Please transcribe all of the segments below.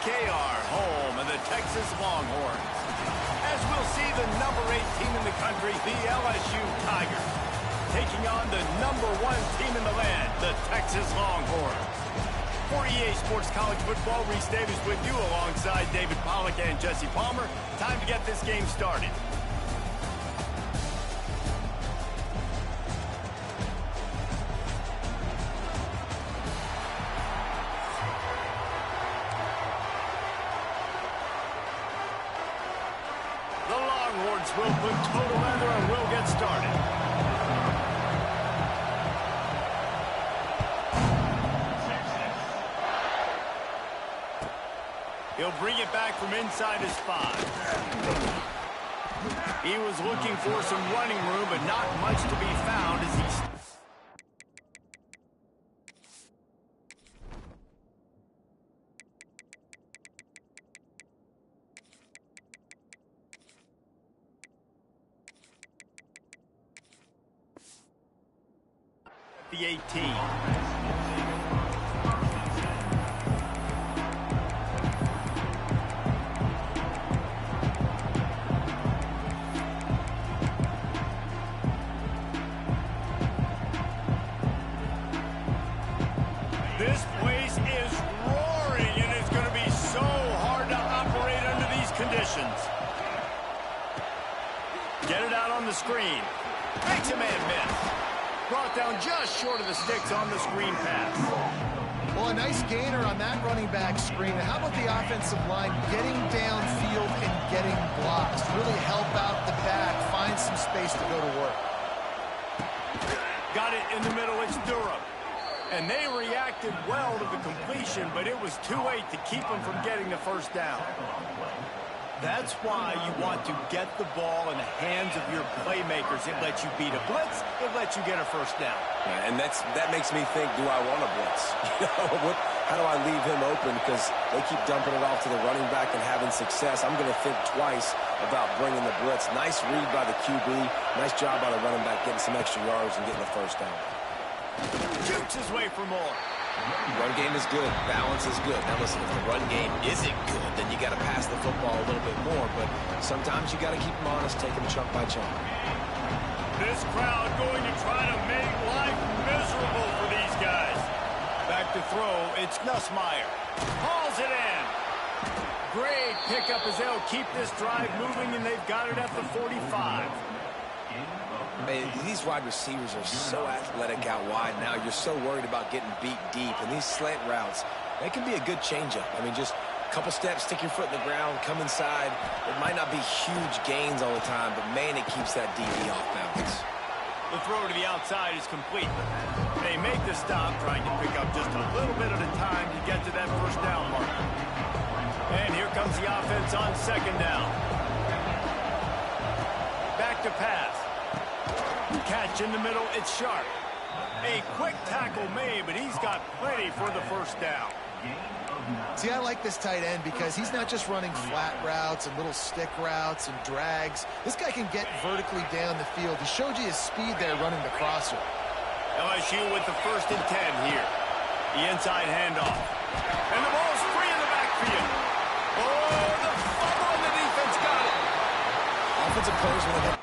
KR, home of the Texas Longhorns. As we'll see, the number 8 team in the country, the LSU Tigers, taking on the number 1 team in the land, the Texas Longhorns. For EA Sports College Football, Reese Davis with you alongside David Pollack and Jesse Palmer. Time to get this game started. The Longhorns will put total leather and will get started. He'll bring it back from inside his 5. He was looking for some running room, but not much to be found as he's... the 18. This place is roaring, and it's going to be so hard to operate under these conditions. Get it out on the screen. Makes a man miss. Brought down just short of the sticks on the screen pass. Well, a nice gainer on that running back screen. How about the offensive line getting downfield and getting blocks? Really help out the back, find some space to go to work. Got it in the middle. It's Durham. And they reacted well to the completion, but it was too late to keep them from getting the first down. That's why you want to get the ball in the hands of your playmakers. It lets you beat a blitz. It lets you get a first down. Yeah, and that makes me think, do I want a blitz? How do I leave him open? Because they keep dumping it off to the running back and having success. I'm going to think twice about bringing the blitz. Nice read by the QB. Nice job by the running back getting some extra yards and getting the first down. Shoots his way for more. Run game is good. Balance is good. Now listen, if the run game isn't good, then you got to pass the football a little bit more. But sometimes you got to keep them honest, take them chunk by chunk. This crowd going to try to make life miserable for these guys. Back to throw. It's Nussmeier. Hauls it in. Great pickup as they'll keep this drive moving, and they've got it at the 45. Man, these wide receivers are so athletic out wide now. You're so worried about getting beat deep. And these slant routes, they can be a good changeup. I mean, just a couple steps, stick your foot in the ground, come inside. It might not be huge gains all the time, but, man, it keeps that DB off balance. The throw to the outside is complete. They make the stop, trying to pick up just a little bit at a time to get to that first down mark. And here comes the offense on second down. Back to pass. Catch in the middle, it's Sharp. A quick tackle made, but he's got plenty for the first down. See, I like this tight end because he's not just running flat routes and little stick routes and drags. This guy can get vertically down the field. He showed you his speed there running the crosser. LSU with the 1st and 10 here. The inside handoff. And the ball's free in the backfield. Oh, the fumble, and the defense got it. Offensive players want to get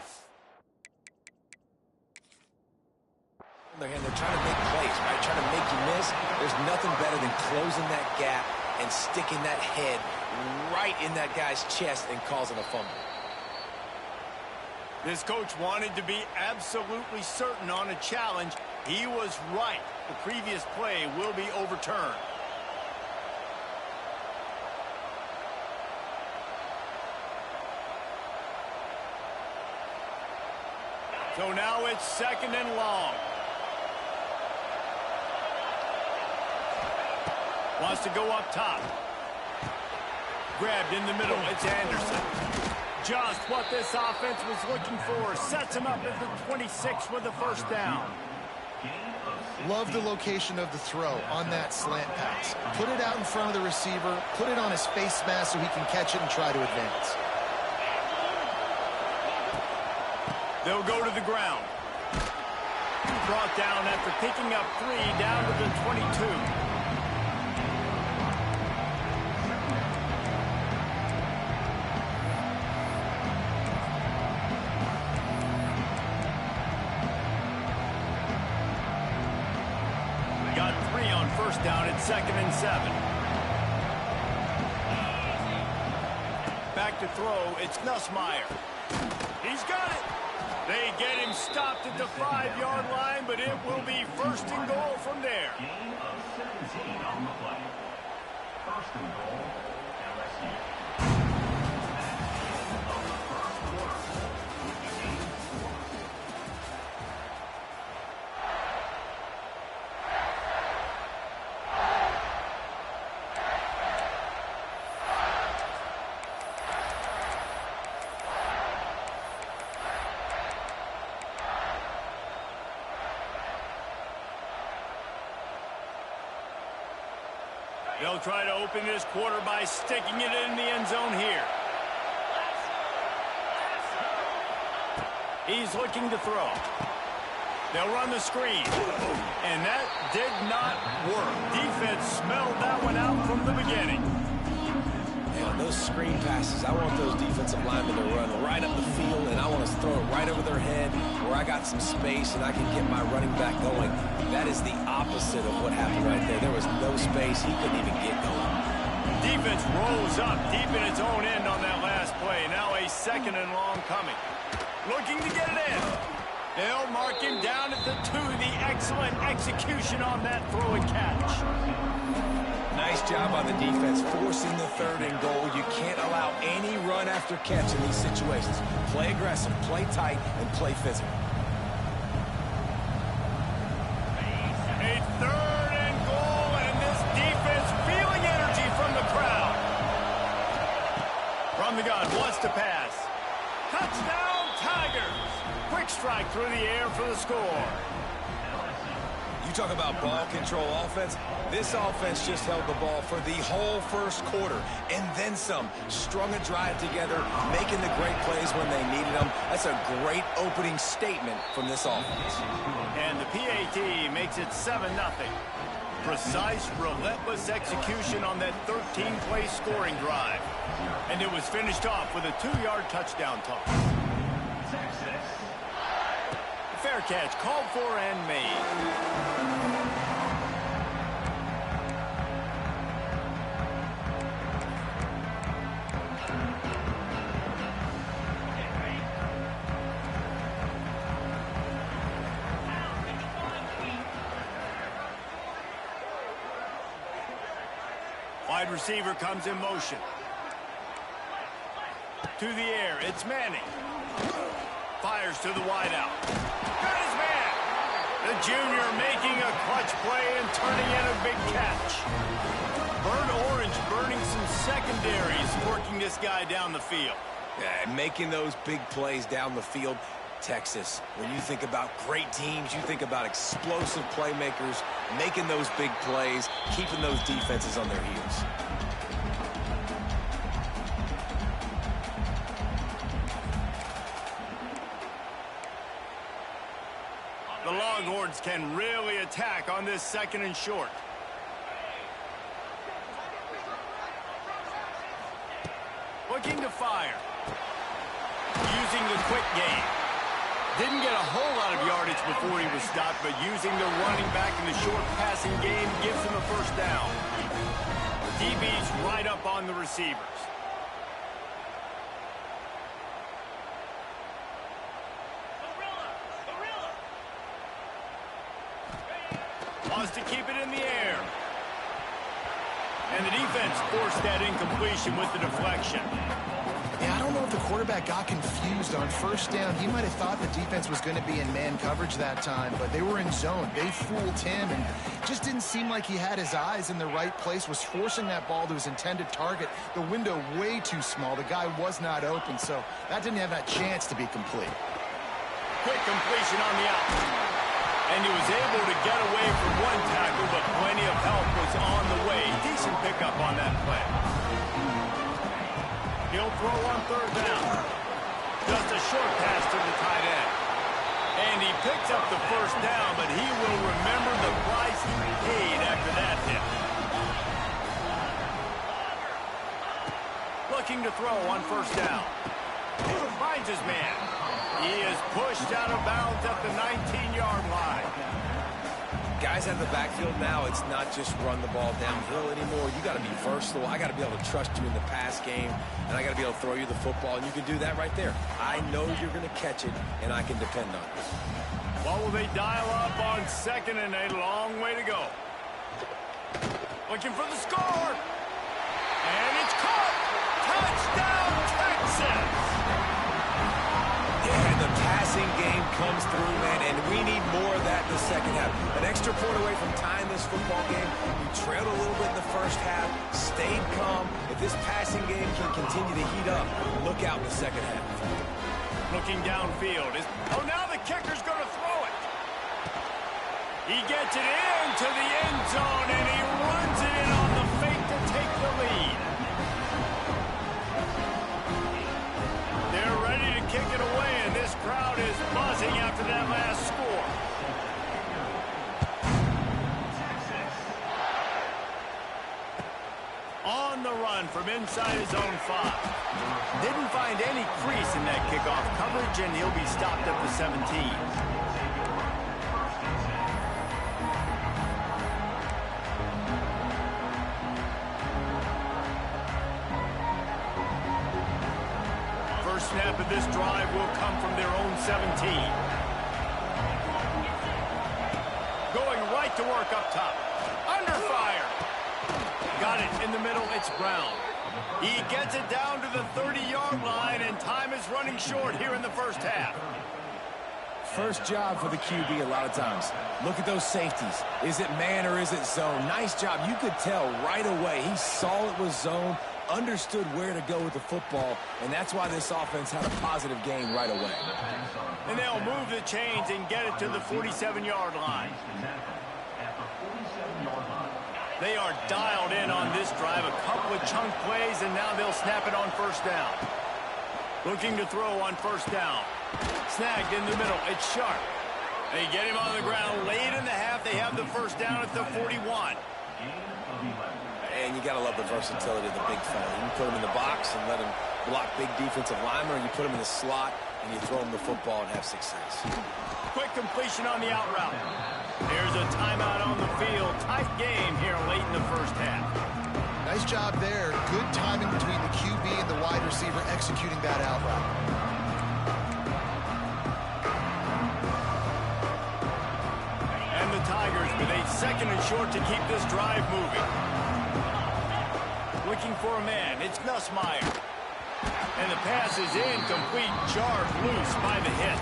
they're trying to make plays, right? Trying to make you miss. There's nothing better than closing that gap and sticking that head right in that guy's chest and causing a fumble. This coach wanted to be absolutely certain on a challenge. He was right. The previous play will be overturned. So now it's 2nd and long. Wants to go up top. Grabbed in the middle. It's Anderson. Just what this offense was looking for. Sets him up at the 26 with the first down. Love the location of the throw on that slant pass. Put it out in front of the receiver. Put it on his face mask so he can catch it and try to advance. They'll go to the ground. Brought down after picking up 3 down to the 22. down at 2nd and 7. Back to throw, it's Nussmeier. He's got it. They get him stopped at the 5-yard line, but it will be 1st and goal from there. Gain of 17 on the play. 1st and goal, LSU. They'll try to open this quarter by sticking it in the end zone here. He's looking to throw. They'll run the screen. And that did not work. Defense smelled that one out from the beginning. Man, those screen passes, I want those defensive linemen to run right up the field, and I want to throw it right over their head where I got some space and I can get my running back going. That is the opposite of what happened right there. There was no space. He couldn't even get going. Defense rolls up deep in its own end on that last play. Now a 2nd and long coming. Looking to get it in. They'll mark him down at the 2. The excellent execution on that throw and catch. Nice job on the defense, forcing the 3rd and goal. You can't allow any run after catch in these situations. Play aggressive, play tight, and play physical. A 3rd and goal, and this defense feeling energy from the crowd. From the gun, wants to pass. Touchdown, Tigers! Quick strike through the air for the score. You talk about ball control offense. This offense just held the ball for the whole 1st quarter and then some. Strung a drive together, making the great plays when they needed them. That's a great opening statement from this offense. And the PAT makes it 7-0. Precise, relentless execution on that 13-play scoring drive. And it was finished off with a 2-yard touchdown toss. Fair catch called for and made. Wide receiver comes in motion. To the air, it's Manning. Fires to the wideout. Got his man. The junior making a clutch play and turning in a big catch. Burnt Orange burning some secondaries, working this guy down the field. Yeah, making those big plays down the field. Texas, when you think about great teams, you think about explosive playmakers, making those big plays, keeping those defenses on their heels. The Longhorns can really attack on this 2nd and short. Looking to fire. Using the quick game. Didn't get a whole lot of yardage before he was stopped, but using the running back in the short passing game gives him a 1st down. DB's right up on the receivers. Wants to keep it in the air. And the defense forced that incompletion with the deflection. Yeah, I don't know if the quarterback got confused on 1st down. He might have thought the defense was going to be in man coverage that time, but they were in zone. They fooled him and just didn't seem like he had his eyes in the right place, was forcing that ball to his intended target. The window way too small. The guy was not open, so that didn't have that chance to be complete. Quick completion on the out. And he was able to get away from one tackle, but plenty of help was on the way. Decent pickup on that play. He'll throw on 3rd down. Just a short pass to the tight end. And he picks up the 1st down, but he will remember the price he paid after that hit. Looking to throw on 1st down. Finds his man. He is pushed out of bounds at the 19-yard line. Guys out of the backfield now, it's not just run the ball downhill anymore. You got to be versatile. I got to be able to trust you in the pass game, and I got to be able to throw you the football, and you can do that right there. I know you're going to catch it, and I can depend on it. What will they dial up on 2nd and a long way to go? Looking for the score. And it's caught. Touchdown, Texas. Yeah, and the passing game comes through, man, and we need more of that in the second half. An extra point away from tying this football game. We trailed a little bit in the first half, stayed calm. If this passing game can continue to heat up, look out in the second half. Looking downfield. Oh, now the kicker's going to throw it. He gets it into the end zone, and he runs it in on the fake to take the lead. They're ready to kick it away, and this crowd is buzzing after that last score. On the run from inside his own 5. Didn't find any crease in that kickoff coverage, and he'll be stopped at the 17. First snap of this drive will come from their own 17. Going right to work up top. Under fire. Got it in the middle. It's Brown. He gets it down to the 30-yard line, and time is running short here in the first half. First job for the QB a lot of times. Look at those safeties. Is it man or is it zone? Nice job. You could tell right away. He saw it was zone, understood where to go with the football, and that's why this offense had a positive game right away. And they'll move the chains and get it to the 47-yard line. They are dialed in on this drive. A couple of chunk plays, and now they'll snap it on first down. Looking to throw on first down. Snagged in the middle. It's Sharp. They get him on the ground late in the half. They have the first down at the 41. And you got to love the versatility of the big fella. You can put him in the box and let him block big defensive linemen, or you put him in the slot and you throw him the football and have success. Quick completion on the out route. There's a timeout on the field. Tight game here late in the first half. Nice job there. Good timing between the QB and the wide receiver executing that out route. And the Tigers with a 2nd and short to keep this drive moving. Looking for a man. It's Nussmeier. And the pass is incomplete. Jarred loose by the hit.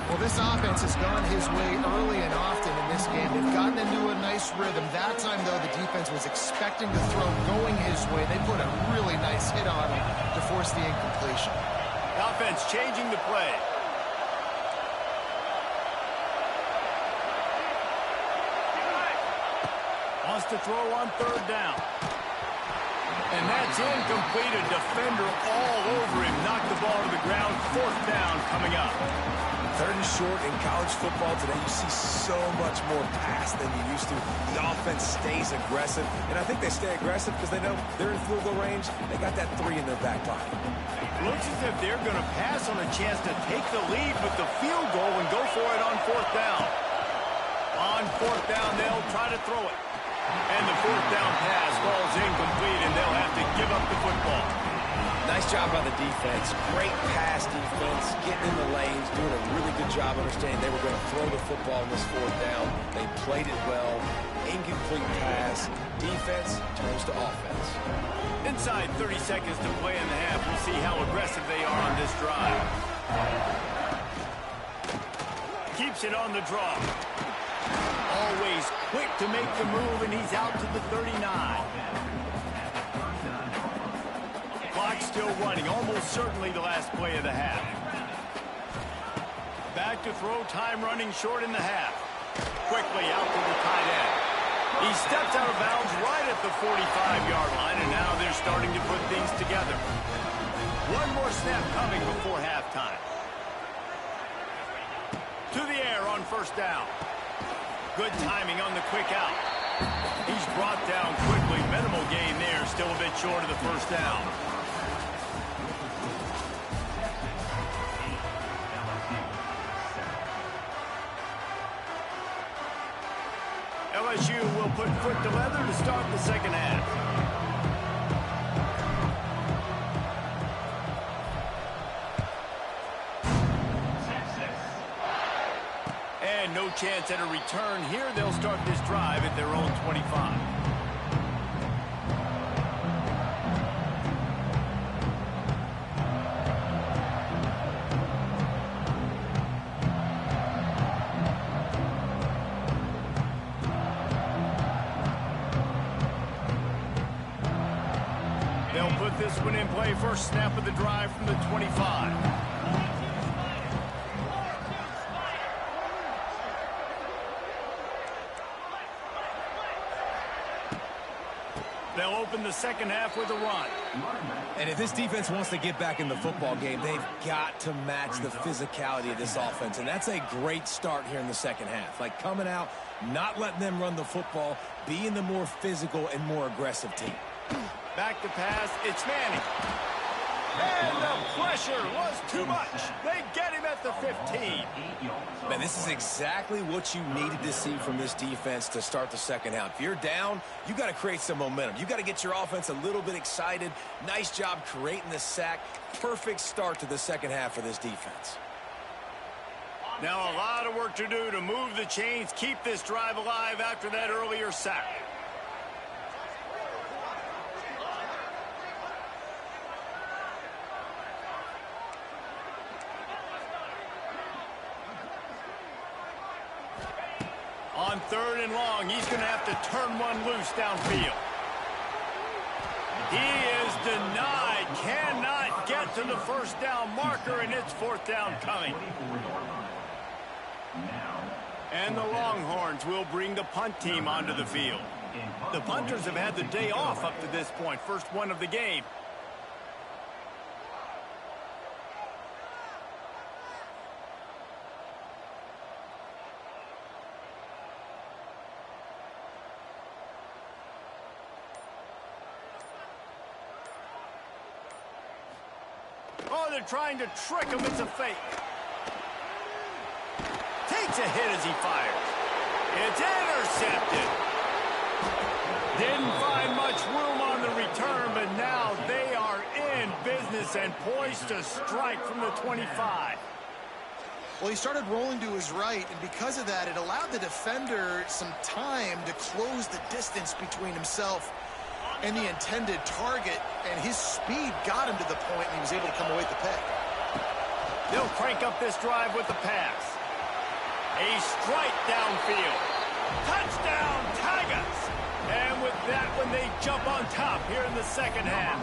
Well, this offense has gone his way early and often in this game. They've gotten into a nice rhythm. That time, though, the defense was expecting the throw going his way. They put a really nice hit on him to force the incompletion. Offense changing the play. Wants to throw on third down. And that's incomplete. A defender all over him. Knocked the ball to the ground. Fourth down coming up. 3rd and short in college football today, you see so much more pass than you used to. The offense stays aggressive, and I think they stay aggressive because they know they're in field goal range. They got that 3 in their back pocket. Looks as if they're going to pass on a chance to take the lead with the field goal and go for it on 4th down. On 4th down, they'll try to throw it. And the 4th down pass falls incomplete, and they'll have to give up the football. Nice job by the defense. Great pass defense, getting in the lanes, doing a really good job understanding they were going to throw the football in this 4th down. They played it well. Incomplete pass. Defense turns to offense. Inside 30 seconds to play in the half. We'll see how aggressive they are on this drive. Keeps it on the draw. Always quick to make the move, and he's out to the 39. Clock still running, almost certainly the last play of the half. Back to throw, time running short in the half. Quickly out to the tight end. He steps out of bounds right at the 45-yard line, and now they're starting to put things together. One more snap coming before halftime. To the air on first down. Good timing on the quick out. He's brought down quickly. Minimal gain there, still a bit short of the first down. LSU will put foot to leather to start the second half. And no chance at a return here. They'll start this drive at their own 25. They'll put this one in play. First snap of the drive from the 25. They'll open the second half with a run. And if this defense wants to get back in the football game, they've got to match the physicality of this offense. And that's a great start here in the second half. Like coming out, not letting them run the football, being the more physical and more aggressive team. Back to pass, it's Manning. And the pressure was too much. They get him at the 15. Man, this is exactly what you needed to see from this defense to start the second half. If you're down, you got to create some momentum. You got to get your offense a little bit excited. Nice job creating the sack. Perfect start to the second half for this defense. Now a lot of work to do to move the chains, keep this drive alive after that earlier sack. On third and long, he's going to have to turn one loose downfield. He is denied, cannot get to the first down marker, and it's fourth down coming. And the Longhorns will bring the punt team onto the field. The punters have had the day off up to this point, first one of the game. Oh, they're trying to trick him. It's a fake. Takes a hit as he fires. It's intercepted. Didn't find much room on the return, but now they are in business and poised to strike from the 25. Well, he started rolling to his right, and because of that, it allowed the defender some time to close the distance between himself and the intended target, and his speed got him to the point, and he was able to come away with the pick. They'll crank up this drive with the pass. A strike downfield. Touchdown, Tigers! And with that one, they jump on top here in the second half.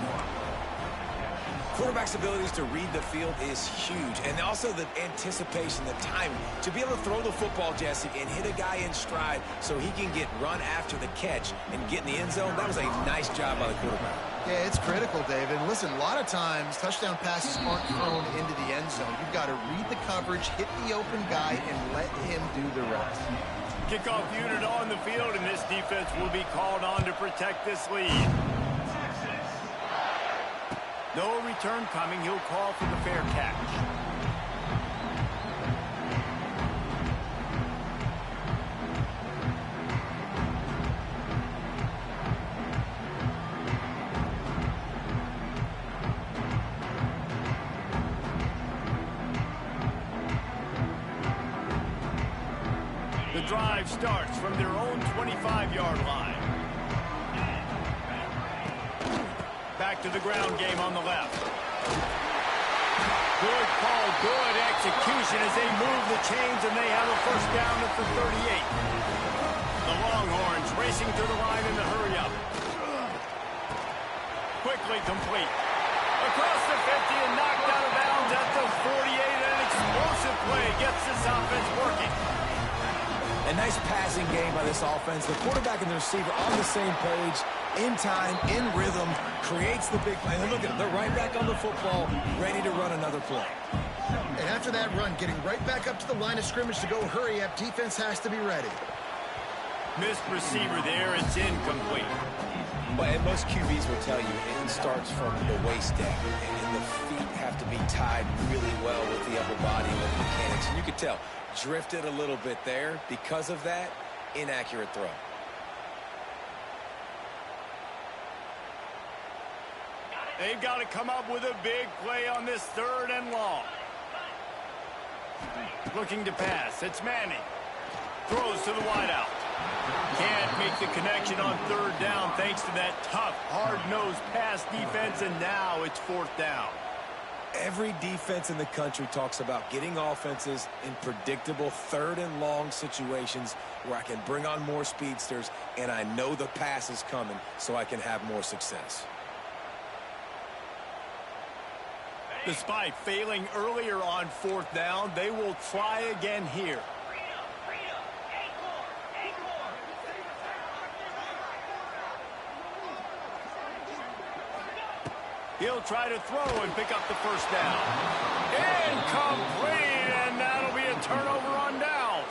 Quarterback's abilities to read the field is huge, and also the anticipation, the timing, to be able to throw the football, Jesse, and hit a guy in stride so he can get run after the catch and get in the end zone. That was a nice job by the quarterback. Yeah, it's critical, David. Listen, a lot of times touchdown passes aren't thrown into the end zone. You've got to read the coverage, hit the open guy, and let him do the rest. Kickoff unit on the field, and this defense will be called on to protect this lead. No return coming. He'll call for the fair catch. The drive starts from their own 25-yard line. Back to the ground game on the left. Good call, good execution as they move the chains, and they have a first down at the 38. The Longhorns racing to the line in the hurry-up. Quickly complete. Across the 50 and knocked out of bounds at the 48. An explosive play gets this offense working. A nice passing game by this offense. The quarterback and the receiver on the same page, in time, in rhythm, creates the big play. And look at it, they're right back on the football, ready to run another play. And after that run, getting right back up to the line of scrimmage to go hurry up, defense has to be ready. Missed receiver there, it's incomplete. But most QBs will tell you it starts from the waist down, and the feet have to be tied really well with the upper body and with mechanics. And you could tell, drifted a little bit there. Because of that, inaccurate throw. They've got to come up with a big play on this 3rd and long. Looking to pass. It's Manning. Throws to the wideout. Can't make the connection on 3rd down thanks to that tough, hard-nosed pass defense, and now it's 4th down. Every defense in the country talks about getting offenses in predictable 3rd and long situations where I can bring on more speedsters and I know the pass is coming so I can have more success. Despite failing earlier on 4th down, they will try again here. He'll try to throw and pick up the 1st down. Incomplete, and that'll be a turnover on downs.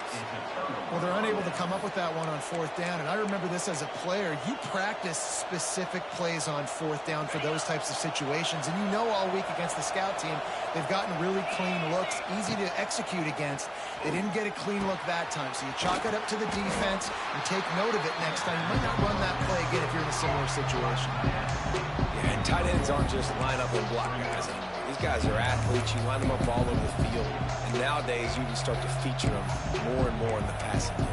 Well, they're unable to come up with that one on 4th down, and I remember this as a player. You practice specific plays on 4th down for those types of situations, and you know all week against the scout team, they've gotten really clean looks, easy to execute against. They didn't get a clean look that time, so you chalk it up to the defense and take note of it next time. You might not run that play again if you're in a similar situation. Yeah, and tight ends aren't just line up and block guys anymore. These guys are athletes. You line them up all over the field. And nowadays, you can start to feature them more and more in the passing game.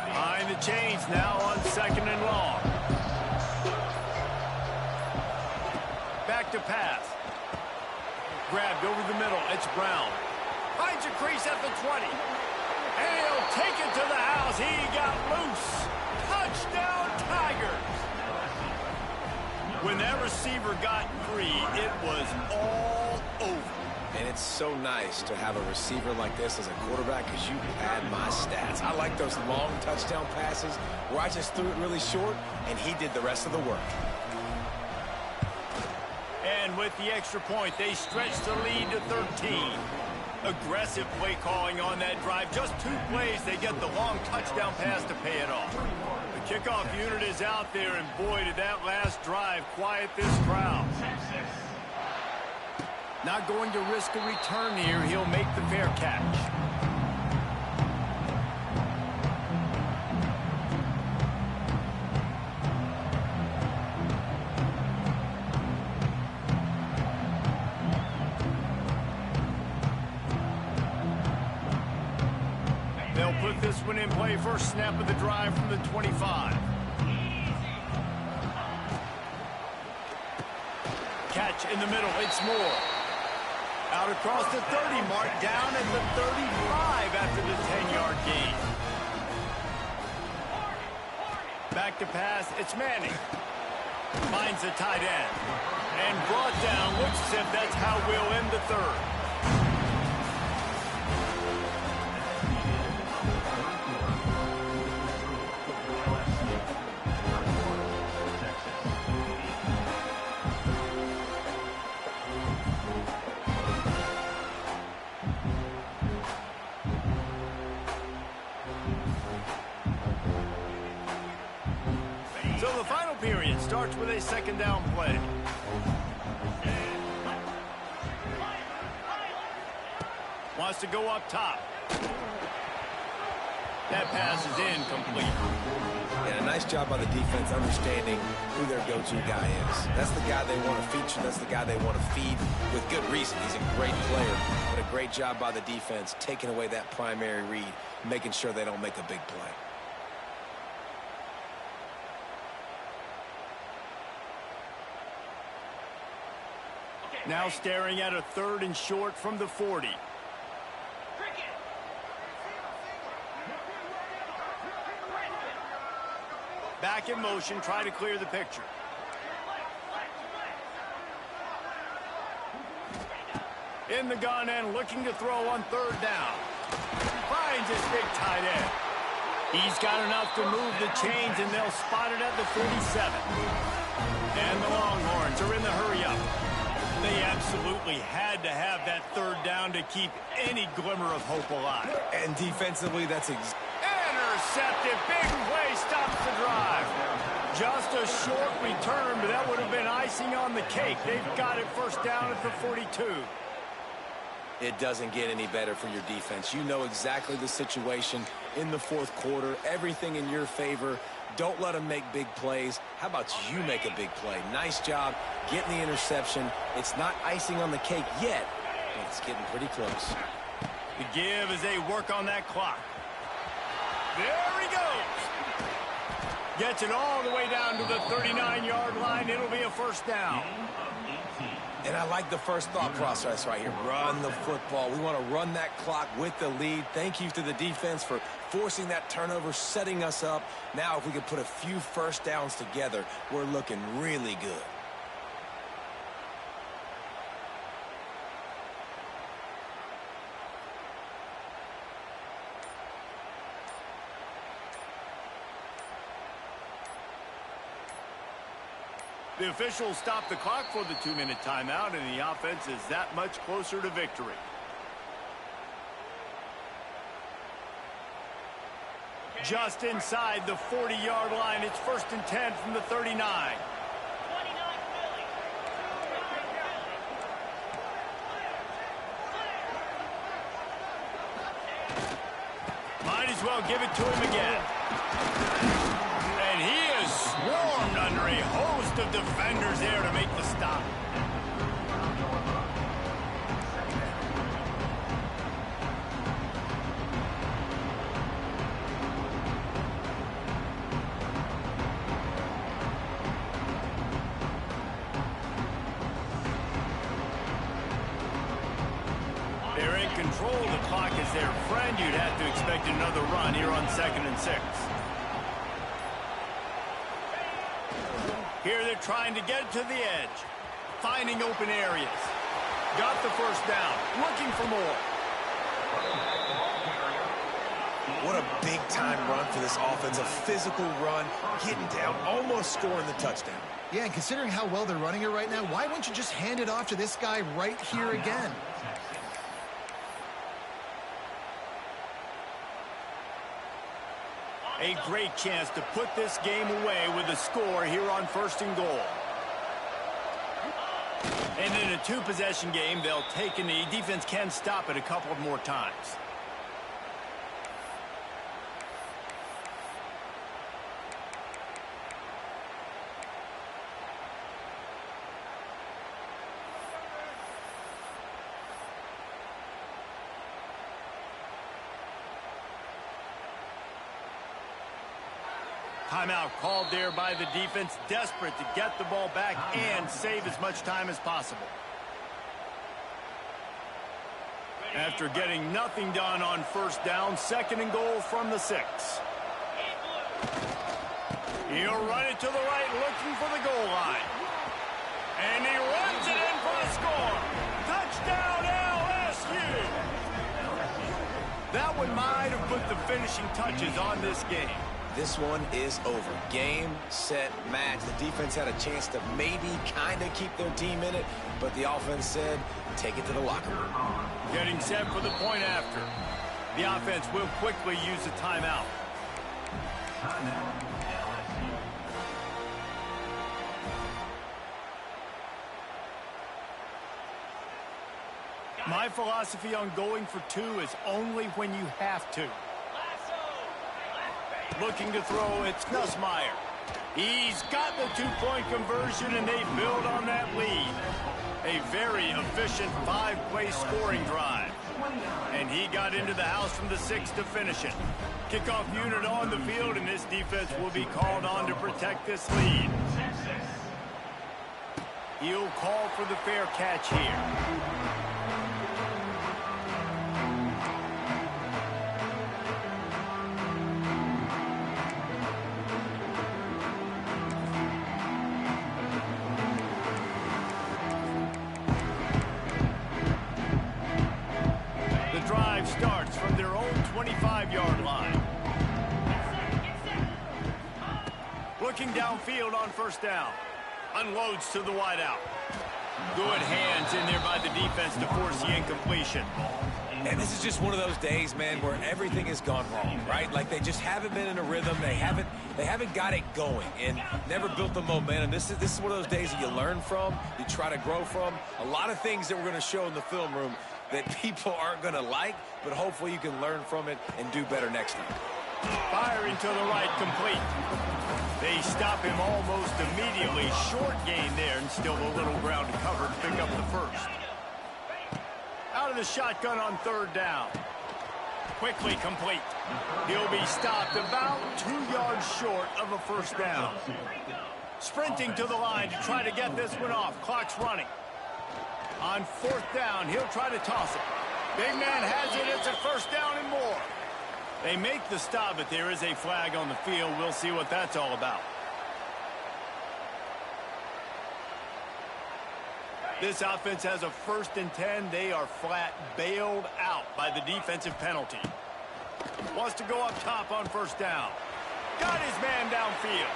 Behind the chains now on 2nd and long. Back to pass. Grabbed over the middle. It's Brown. Finds a crease at the 20. And he'll take it to the house. He got loose. Touchdown, Tigers. When that receiver got free, it was all over. And it's so nice to have a receiver like this as a quarterback because you had my stats. I like those long touchdown passes where I just threw it really short and he did the rest of the work. And with the extra point, they stretch the lead to 13. Aggressive play calling on that drive. Just 2 plays, they get the long touchdown pass to pay it off. The kickoff unit is out there, and boy, did that last drive quiet this crowd. Not going to risk a return here. He'll make the fair catch. They'll put this one in play. First snap of the drive from the 25. Catch in the middle. It's Moore. Out across the 30 mark, down at the 35 after the 10-yard gain. Back to pass. It's Manning. Finds the tight end. And brought down. Looks as if that's how we'll end the 3rd. So the final period starts with a 2nd down play. Wants to go up top. That pass is incomplete. And a nice job by the defense understanding who their go-to guy is. That's the guy they want to feature. That's the guy they want to feed with good reason. He's a great player, but a great job by the defense taking away that primary read, making sure they don't make a big play. Now staring at a 3rd and short from the 40. Back in motion, try to clear the picture. In the gun and looking to throw on 3rd down. Finds his big tight end. He's got enough to move the chains, and they'll spot it at the 47. And the Longhorns are in the hurry-up. They absolutely had to have that 3rd down to keep any glimmer of hope alive. And defensively, that's intercepted. Big play stops the drive. Just a short return, but that would have been icing on the cake. They've got it 1st down at the 42. It doesn't get any better for your defense. You know exactly the situation in the fourth quarter, everything in your favor. Don't let them make big plays. How about you make a big play? Nice job getting the interception. It's not icing on the cake yet, but it's getting pretty close. The give as they work on that clock. There he goes. Gets it all the way down to the 39-yard line. It'll be a first down. And I like the first thought process right here. Run the football. We want to run that clock with the lead. Thank you to the defense for forcing that turnover, setting us up. Now, if we could put a few first downs together, we're looking really good. The officials stop the clock for the 2-minute timeout, and the offense is that much closer to victory. Just inside the 40-yard line. It's 1st and 10 from the 39. Might as well give it to him again. And he is swarmed under a host of defenders there to make the stop. They're in control. The clock is their friend. You'd have to expect another run here on 2nd and 6. Here they're trying to get to the edge. Finding open areas. Got the first down. Looking for more. What a big-time run for this offense. A physical run, getting down, almost scoring the touchdown. Yeah, and considering how well they're running it right now, why wouldn't you just hand it off to this guy right here again? A great chance to put this game away with a score here on 1st and goal. And in a 2-possession game, they'll take a knee. Defense can stop it a couple of more times. Timeout called there by the defense, desperate to get the ball back and save as much time as possible. After getting nothing done on 1st down, 2nd and goal from the 6. He'll run it to the right, looking for the goal line. And he runs it in for the score. Touchdown, LSU! That one might have put the finishing touches on this game. This one is over. Game, set, match. The defense had a chance to maybe kind of keep their team in it, but the offense said, take it to the locker room. Getting set for the point after. The offense will quickly use a timeout. My philosophy on going for 2 is only when you have to. Looking to throw, it's Nussmeier. He's got the 2-point conversion, and they build on that lead. A very efficient 5-play scoring drive. And he got into the house from the 6 to finish it. Kickoff unit on the field, and this defense will be called on to protect this lead. He'll call for the fair catch here. Starts from their own 25-yard line. Looking downfield on 1st down. Unloads to the wideout. Good hands in there by the defense to force the incompletion. And this is just one of those days, man, where everything has gone wrong, right? Like they just haven't been in a rhythm. They haven't got it going and never built the momentum. This is one of those days that you learn from, you try to grow from. A lot of things that we're going to show in the film room that people aren't going to like, but hopefully you can learn from it and do better next time. Firing to the right, complete. They stop him almost immediately. Short gain there, and still a little ground to cover to pick up the first. Out of the shotgun on third down. Quickly complete. He'll be stopped about 2 yards short of a first down. Sprinting to the line to try to get this one off. Clock's running. On fourth down, he'll try to toss it. Big man has it. It's a first down and more. They make the stop, but there is a flag on the field. We'll see what that's all about. This offense has a 1st and 10. They are flat bailed out by the defensive penalty. Wants to go up top on first down. Got his man downfield.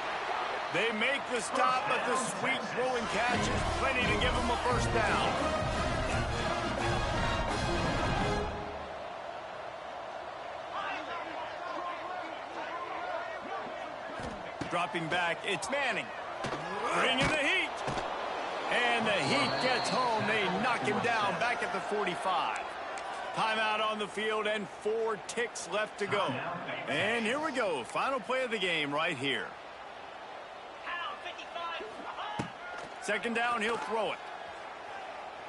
They make the stop, but the sweet rolling catch is plenty to give him a first down. Dropping back, it's Manning. Bringing the heat. And the Heat gets home. They knock him down back at the 45. Timeout on the field and 4 ticks left to go. And here we go. Final play of the game right here. Second down, he'll throw it.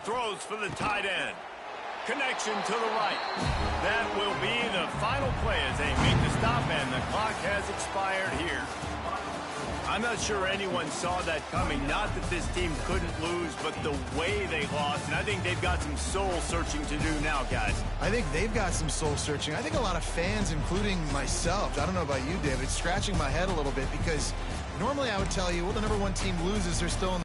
Throws for the tight end. Connection to the right. That will be the final play as they make the stop, and the clock has expired here. I'm not sure anyone saw that coming. Not that this team couldn't lose, but the way they lost. And I think they've got some soul-searching to do now, guys. I think they've got some soul-searching. I think a lot of fans, including myself, I don't know about you, David, scratching my head a little bit because normally I would tell you, well, the #1 team loses, they're still in